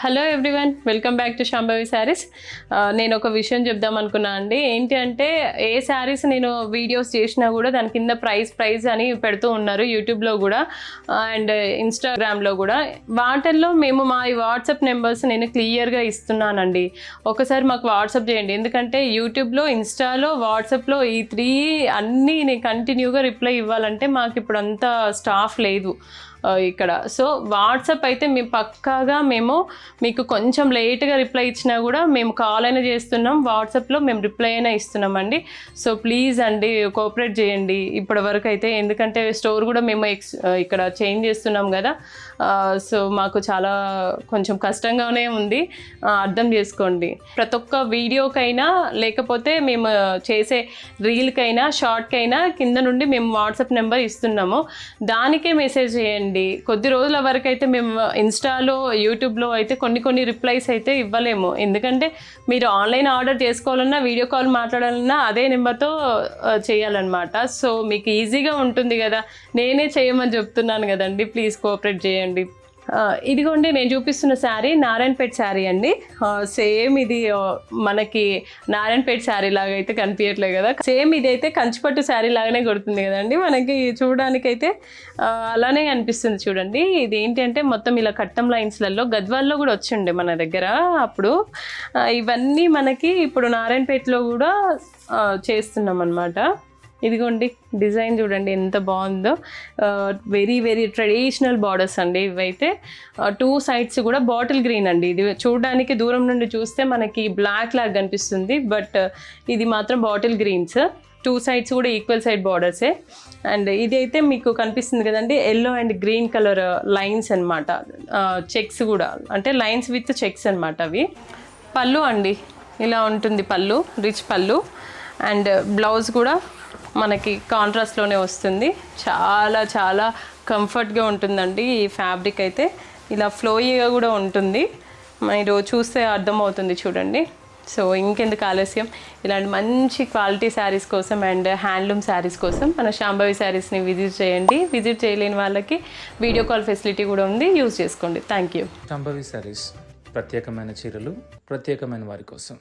Hello everyone, welcome back to Shambhavi saris. నేను ఒక విషయం చెప్దాం అనుకున్నా అండి. ఏంటి అంటే ఏ శారీస్ నేను వీడియోస్ చేసినా కూడా దాని కింద ప్రైస్ అని పెడుతూ ఉన్నారు యూట్యూబ్లో కూడా అండ్ ఇన్స్టాగ్రామ్లో కూడా. వాటిల్లో మేము మా వాట్సాప్ నెంబర్స్ నేను క్లియర్గా ఇస్తున్నానండి. ఒకసారి మాకు వాట్సాప్ చేయండి, ఎందుకంటే యూట్యూబ్లో, ఇన్స్టాలో, వాట్సాప్లో ఈ 3 అన్నీ నేను కంటిన్యూగా రిప్లై ఇవ్వాలంటే మాకు ఇప్పుడు అంత స్టాఫ్ లేదు ఇక్కడ. సో వాట్సాప్ అయితే మేము పక్కాగా మీకు కొంచెం లేట్గా రిప్లై ఇచ్చినా కూడా మేము కాల్ అయినా చేస్తున్నాం, వాట్సాప్లో మేము రిప్లై అయినా ఇస్తున్నామండి. సో ప్లీజ్ అండి కోఆపరేట్ చేయండి ఇప్పటి వరకు అయితే, ఎందుకంటే స్టోర్ కూడా మేము ఇక్కడ చేంజ్ చేస్తున్నాం కదా. సో మాకు చాలా కొంచెం కష్టంగానే ఉంది, అర్థం చేసుకోండి. ప్రతి ఒక్క వీడియోకైనా లేకపోతే మేము చేసే రీల్కైనా షార్ట్కైనా కింద నుండి మేము వాట్సాప్ నెంబర్ ఇస్తున్నాము, దానికే మెసేజ్ చేయండి. కొద్ది రోజుల వరకు అయితే మేము ఇన్స్టాలో, యూట్యూబ్లో అయితే కొన్ని రిప్లైస్ అయితే ఇవ్వలేము, ఎందుకంటే మీరు ఆన్లైన్ ఆర్డర్ చేసుకోవాలన్నా, వీడియో కాల్ మాట్లాడాలన్నా అదే నెంబర్తో చేయాలన్నమాట. సో మీకు ఈజీగా ఉంటుంది కదా, నేనే చేయమని చెప్తున్నాను కదండి, ప్లీజ్ కోఆపరేట్ చేయండి. ఇదిగోండి నేను చూపిస్తున్న శారీ నారాయణపేట శారీ అండి. సేమ్ ఇది మనకి నారాయణపేట శారీ లాగా అయితే కనిపించట్లేదు కదా, సేమ్ ఇదైతే కంచిపట్టు శారీ లాగానే కొడుతుంది కదండి మనకి, చూడడానికైతే అలానే అనిపిస్తుంది. చూడండి ఇది ఏంటి అంటే మొత్తం ఇలా కట్టం లైన్స్లలో గద్వాల్లో కూడా వచ్చిండే మన దగ్గర అప్పుడు. ఇవన్నీ మనకి ఇప్పుడు నారాయణపేటలో కూడా చేస్తున్నాం అన్నమాట. ఇదిగోండి డిజైన్ చూడండి ఎంత బాగుందో, వెరీ ట్రెడిషనల్ బార్డర్స్ అండి ఇవైతే. 2 sides కూడా బాటిల్ గ్రీన్ అండి. ఇది చూడడానికి దూరం నుండి చూస్తే మనకి బ్లాక్ లాగా కనిపిస్తుంది, బట్ ఇది మాత్రం బాటిల్ గ్రీన్స్. 2 sides కూడా ఈక్వల్ సైడ్ బార్డర్సే. అండ్ ఇది అయితే మీకు కనిపిస్తుంది కదండి, yellow and green colour lines అనమాట, చెక్స్ కూడా, అంటే లైన్స్ విత్ చెక్స్ అనమాట అవి. పళ్ళు అండి ఇలా ఉంటుంది, పళ్ళు రిచ్ పళ్ళు. అండ్ బ్లౌజ్ కూడా మనకి కాంట్రాస్ట్లోనే వస్తుంది. చాలా కంఫర్ట్గా ఉంటుందండి ఈ ఫ్యాబ్రిక్ అయితే, ఇలా ఫ్లోయీగా కూడా ఉంటుంది, మీరు చూస్తే అర్థమవుతుంది చూడండి. సో ఇంకెందుకు ఆలస్యం, ఇలాంటి మంచి క్వాలిటీ శారీస్ కోసం అండ్ హ్యాండ్లూమ్ శారీస్ కోసం మన శాంభవి శారీస్ని విజిట్ చేయండి. విజిట్ చేయలేని వాళ్ళకి వీడియో కాల్ ఫెసిలిటీ కూడా ఉంది, యూజ్ చేసుకోండి. Thank you. శాంభవి శారీస్, ప్రత్యేకమైన చీరలు ప్రత్యేకమైన వారి కోసం.